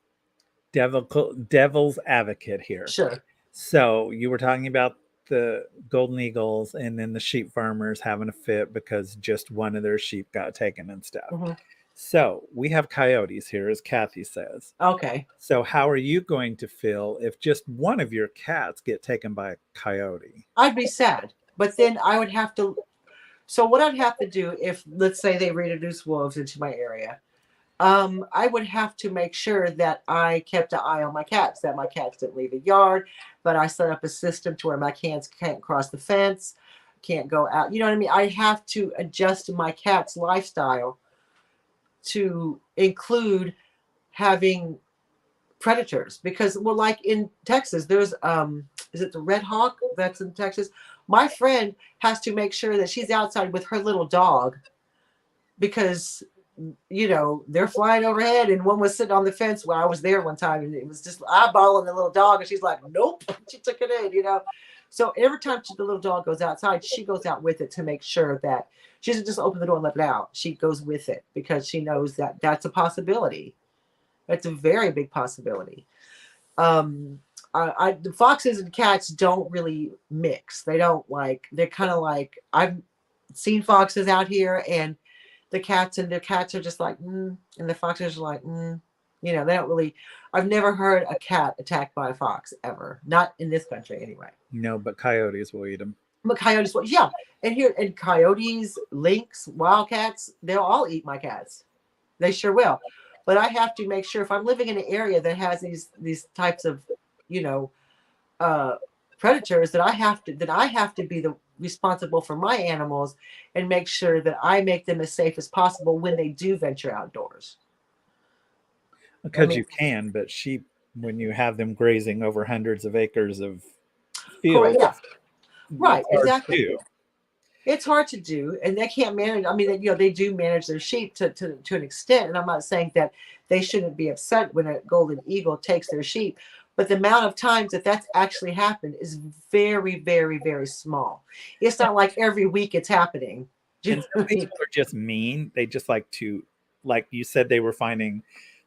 Devil's advocate here. Sure. So you were talking about the golden eagles and then the sheep farmers having a fit because just one of their sheep got taken and stuff. Mm-hmm. So we have coyotes here, as Kathy says. Okay. So how are you going to feel if just one of your cats get taken by a coyote? I'd be sad, but then I would have to. So what I'd have to do if, let's say, they reintroduce wolves into my area, I would have to make sure that I kept an eye on my cats, that my cats didn't leave the yard, but I set up a system to where my cats can't cross the fence, can't go out. You know what I mean? I have to adjust my cat's lifestyle to include having predators because, well, like in Texas, there's, is it the Red Hawk that's in Texas? My friend has to make sure that she's outside with her little dog because they're flying overhead, and one was sitting on the fence while I was there one time, and it was just eyeballing the little dog, and she's like, nope, she took it in, So every time the little dog goes outside, she goes out with it to make sure that she doesn't just open the door and let it out. She goes with it because she knows that that's a possibility. That's a very big possibility. The foxes and cats don't really mix. They don't they're kind of like, I've seen foxes out here, and the cats are just like, and the foxes are like, they don't really. I've never heard a cat attacked by a fox ever. Not in this country, anyway. No, but coyotes will eat them. But coyotes, yeah, and coyotes, lynx, wildcats, they'll all eat my cats. They sure will. But I have to make sure if I'm living in an area that has these types of, predators, that I have to be the responsible for my animals and make sure that I make them as safe as possible when they do venture outdoors. Because you can, but sheep, when you have them grazing over hundreds of acres of fields, yeah. Right, exactly. Too. It's hard to do, and they can't manage. I mean, they do manage their sheep to an extent, and I'm not saying that they shouldn't be upset when a golden eagle takes their sheep, but the amount of times that that's actually happened is very, very, very small. It's not like every week it's happening. People are just mean. They just like to, like you said, they were finding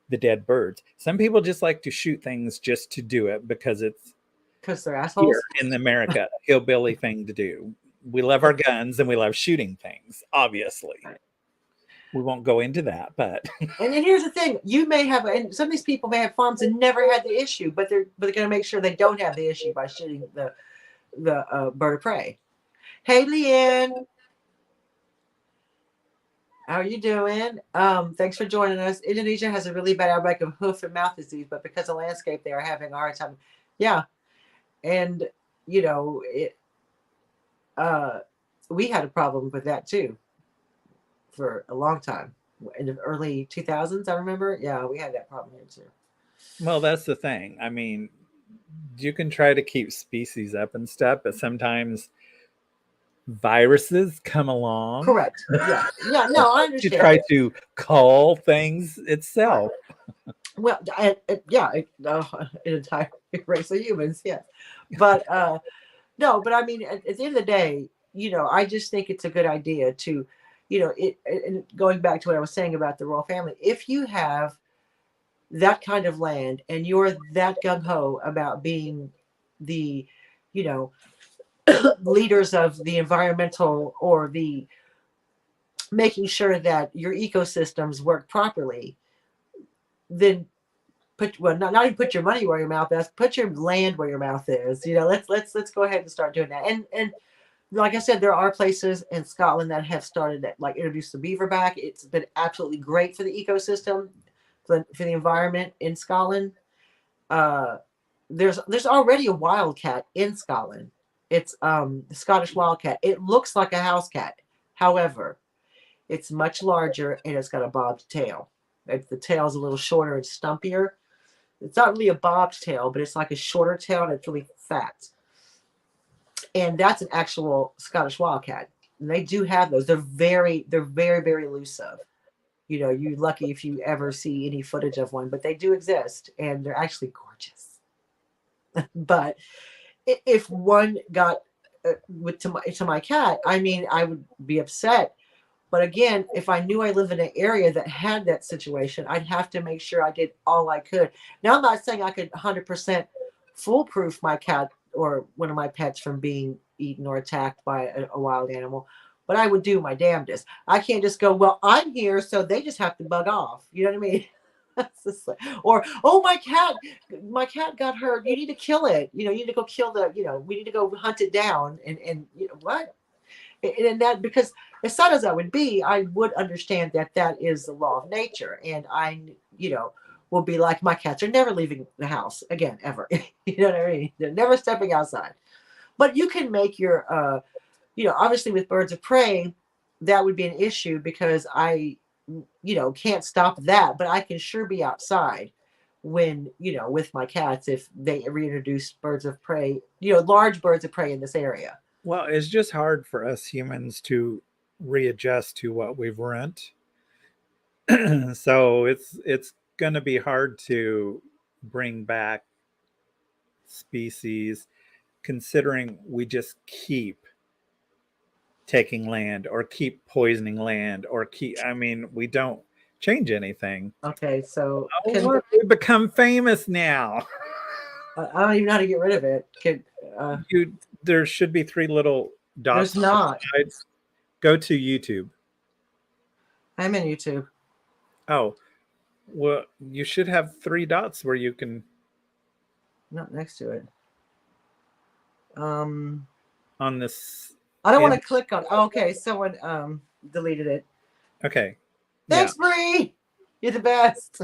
the dead birds. Some people just like to shoot things just to do it because they're assholes. In America, hillbilly thing to do. We love our guns and we love shooting things, obviously. Right. We won't go into that, but and then here's the thing: you may have, and some of these people may have farms and never had the issue, but they're going to make sure they don't have the issue by shooting the bird of prey. Hey, Leanne, how are you doing? Thanks for joining us. Indonesia has a really bad outbreak of hoof and mouth disease, but because of landscape, they are having a hard time. Yeah, and we had a problem with that too for a long time in the early 2000s. I remember. Yeah, we had that problem here too. Well, that's the thing. I mean, you can try to keep species up and stuff, but sometimes viruses come along Correct. Yeah. Yeah. No, I to understand. try to cull things itself. Well, yeah, an entire race of humans, yes. But no, but I mean, at the end of the day, I just think it's a good idea to, and going back to what I was saying about the royal family, if you have that kind of land and you're that gung ho about being the, you know, leaders of the environmental or the making sure that your ecosystems work properly, then not even put your money where your mouth is, put your land where your mouth is. Let's go ahead and start doing that. And like I said, there are places in Scotland that have started that, like, introduced the beaver back. It's been absolutely great for the ecosystem, for the environment in Scotland. Uh, there's already a wildcat in Scotland. It's the Scottish wildcat. It looks like a house cat. However, it's much larger and it's got a bobbed tail. The tail is a little shorter and stumpier. It's not really a bobbed tail, but it's like a shorter tail and it's really fat. And that's an actual Scottish wildcat. And they do have those. They're very, very elusive. You're lucky if you ever see any footage of one, but they do exist and they're actually gorgeous. But if one got to my cat, I mean, I would be upset. But again, if I knew I lived in an area that had that situation, I'd have to make sure I did all I could. Now, I'm not saying I could 100% foolproof my cat or one of my pets from being eaten or attacked by a wild animal, but I would do my damnedest. I can't just go, well, I'm here, so they just have to bug off. You know what I mean? Or, oh, my cat got hurt. You need to kill it. You need to go kill we need to go hunt it down. And what? And that, because as sad as I would be, I would understand that is the law of nature. And I, will be like, my cats are never leaving the house again, ever. You know what I mean? They're never stepping outside. But you can make your, obviously with birds of prey, that would be an issue because I, can't stop that. But I can sure be outside when, with my cats, if they reintroduce birds of prey, large birds of prey in this area. Well, it's just hard for us humans to readjust to what we've learned. So it's going to be hard to bring back species, considering we just keep taking land or keep poisoning land or we don't change anything. Okay, so Look, we become famous now. I don't even know how to get rid of it. There should be 3 little dots. There's not. Go to YouTube. I'm in YouTube. Oh, well, you should have 3 dots where you can. Not next to it. On this. I don't want to click on. Oh, okay, someone deleted it. Okay. Thanks, Bree. You're the best.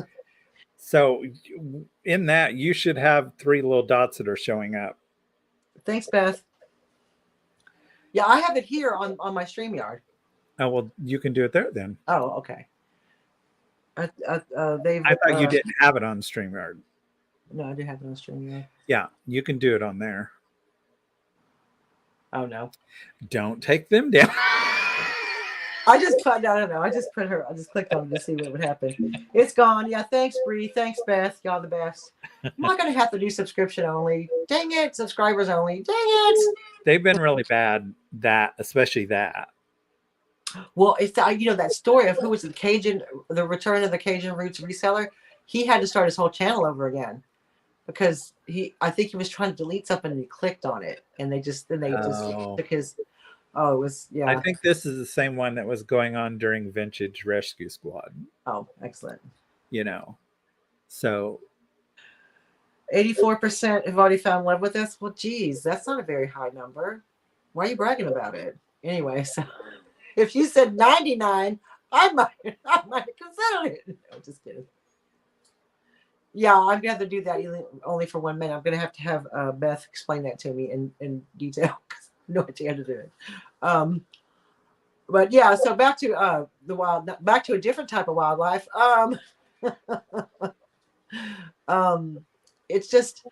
So in that, you should have 3 little dots that are showing up. Thanks, Beth. Yeah, I have it here on my StreamYard. Oh, well, you can do it there then. Oh, okay. I thought you didn't have it on StreamYard. No, I do have it on StreamYard. Yeah, you can do it on there. Oh, no. Don't take them down. I just clicked on it to see what would happen. It's gone. Yeah, thanks, Bree. Thanks, Beth. Y'all the best. I'm not going to have to do subscription only. Dang it. Subscribers only. Dang it. They've been really bad, especially that. Well, it's that story of who was the return of the Cajun Roots reseller. He had to start his whole channel over again because I think he was trying to delete something and he clicked on it and they just took his. Oh, it was, yeah. I think this is the same one that was going on during Vintage Rescue Squad. Oh, excellent. So 84% have already found love with us. Well, geez, that's not a very high number. Why are you bragging about it? Anyway, so if you said 99, I might consider it. No, just kidding. Yeah, I'm gonna have to do that only for 1 minute. I'm gonna have Beth explain that to me in detail. No idea how to do it. But yeah, so back to back to a different type of wildlife. It's just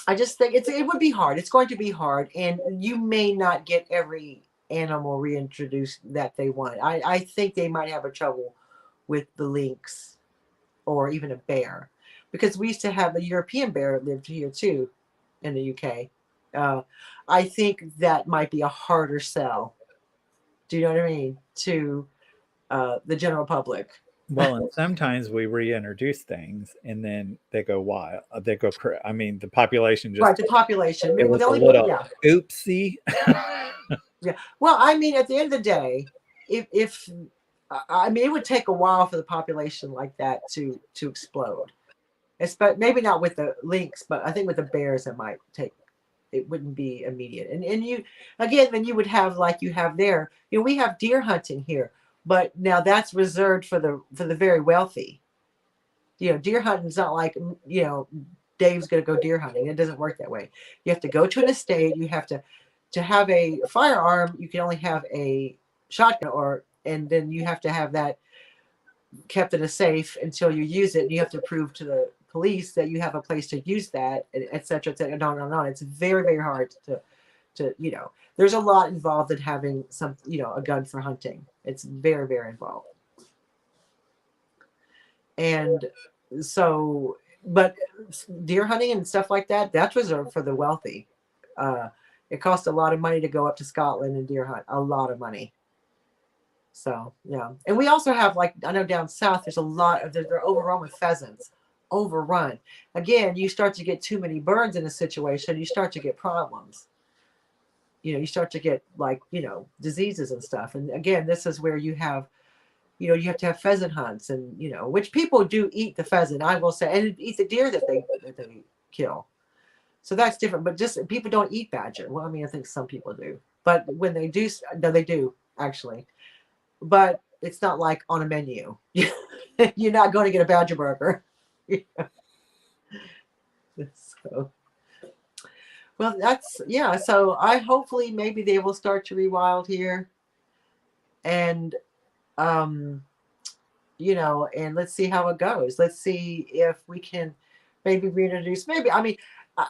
I just think it would be hard. It's going to be hard, and you may not get every animal reintroduced that they want. I think they might have a trouble with the lynx or even a bear, because we used to have a European bear that lived here too in the UK. I think that might be a harder sell. Do you know what I mean? To the general public. Well, and sometimes we reintroduce things and then they go wild. I mean, the population just, Right, the population. it was The a only little yeah. oopsie. Yeah. Well, I mean, at the end of the day, if I mean, it would take a while for the population like that to explode. Maybe not with the lynx, but I think with the bears, it might take. It wouldn't be immediate. And you again, then you would have like you have there. You know, we have deer hunting here, but now that's reserved for the very wealthy. You know, deer hunting's not like, you know, Dave's going to go deer hunting. It doesn't work that way. You have to go to an estate. You have to have a firearm. You can only have a shotgun, and then you have to have that kept in a safe until you use it. And you have to prove to the police that you have a place to use that, et cetera, et cetera. No. It's very, very hard to, you know, there's a lot involved in having a gun for hunting. It's very, very involved. And so, but deer hunting and stuff like that, that's reserved for the wealthy. It costs a lot of money to go up to Scotland and deer hunt, a lot of money. So, yeah. And we also have, like, I know down south, there's a lot of, they're overrun with pheasants, overrun. Again, you start to get too many birds in a situation, you start to get problems. You know, you start to get, like, you know, diseases and stuff. And again, this is where you have to have pheasant hunts, and, you know, which people do eat the pheasant, I will say, and eat the deer that they kill. So that's different. But just people don't eat badger. Well, I mean, I think some people do, but when they do, no, they do actually. But it's not like on a menu. You're not going to get a badger burger. So, well, that's So I hopefully maybe they will start to rewild here, and you know, and let's see how it goes. Let's see if we can maybe reintroduce. Maybe I mean,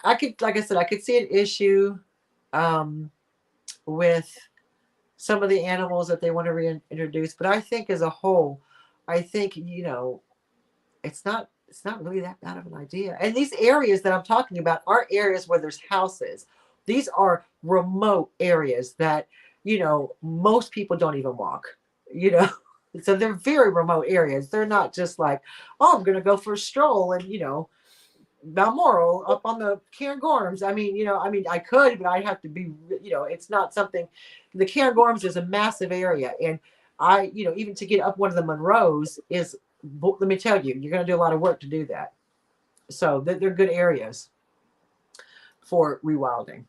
I could, like I said, I could see an issue with some of the animals that they want to reintroduce, but I think as a whole, I think, you know, it's not really that bad of an idea. And these areas that I'm talking about aren't areas where there's houses. These are remote areas that, you know, most people don't even walk, you know. So they're very remote areas. They're not just like, oh, I'm going to go for a stroll and, you know, Balmoral up on the Cairngorms. I mean, you know, I could, but I'd have to be, you know, it's not something. The Cairngorms is a massive area, and you know, even to get up one of the Munros is, let me tell you, you're going to do a lot of work to do that. So they're good areas for rewilding.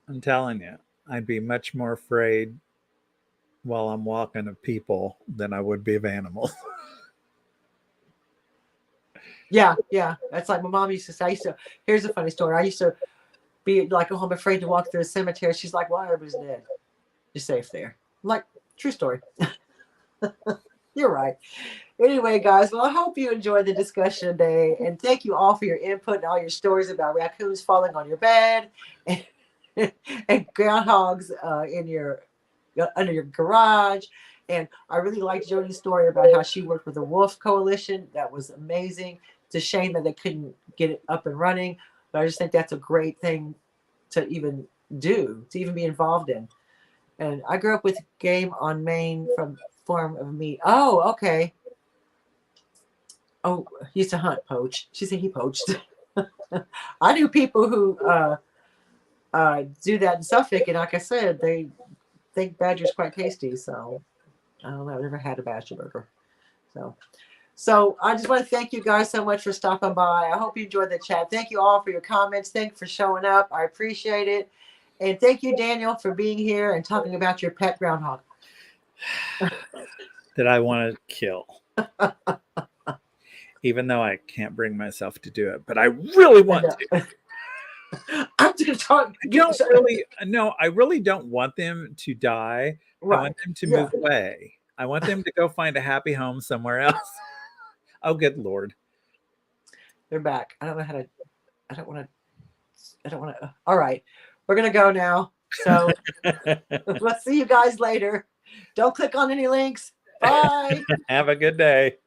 I'm telling you, I'd be much more afraid while I'm walking of people than I would be of animals. Yeah. That's like my mom used to say. Here's a funny story. I used to be like, oh, I'm afraid to walk through a cemetery. She's like, well, everybody's dead. You're safe there. I'm like, true story. You're right. Anyway, guys, well, I hope you enjoyed the discussion today, and thank you all for your input and all your stories about raccoons falling on your bed and, and groundhogs under your garage. And I really liked Jody's story about how she worked with the Wolf Coalition. That was amazing. It's a shame that they couldn't get it up and running, but I just think that's a great thing to even do, to even be involved in. And I grew up with game on Maine from form of meat. Oh, okay. Oh, he used to hunt, poach. She said he poached. I knew people who do that in Suffolk, and like I said, they think badger's quite tasty. So I don't know. I've never had a badger burger. So I just want to thank you guys so much for stopping by. I hope you enjoyed the chat. Thank you all for your comments. Thank you for showing up. I appreciate it. And thank you, Daniel, for being here and talking about your pet groundhog that I want to kill. Even though I can't bring myself to do it, but I really want to. I'm going to talk. I really don't want them to die. Right. I want them to move away. I want them to go find a happy home somewhere else. Oh, good Lord. They're back. I don't want to I don't want to. All right. We're going to go now. So we'll see you guys later. Don't click on any links. Bye. Have a good day.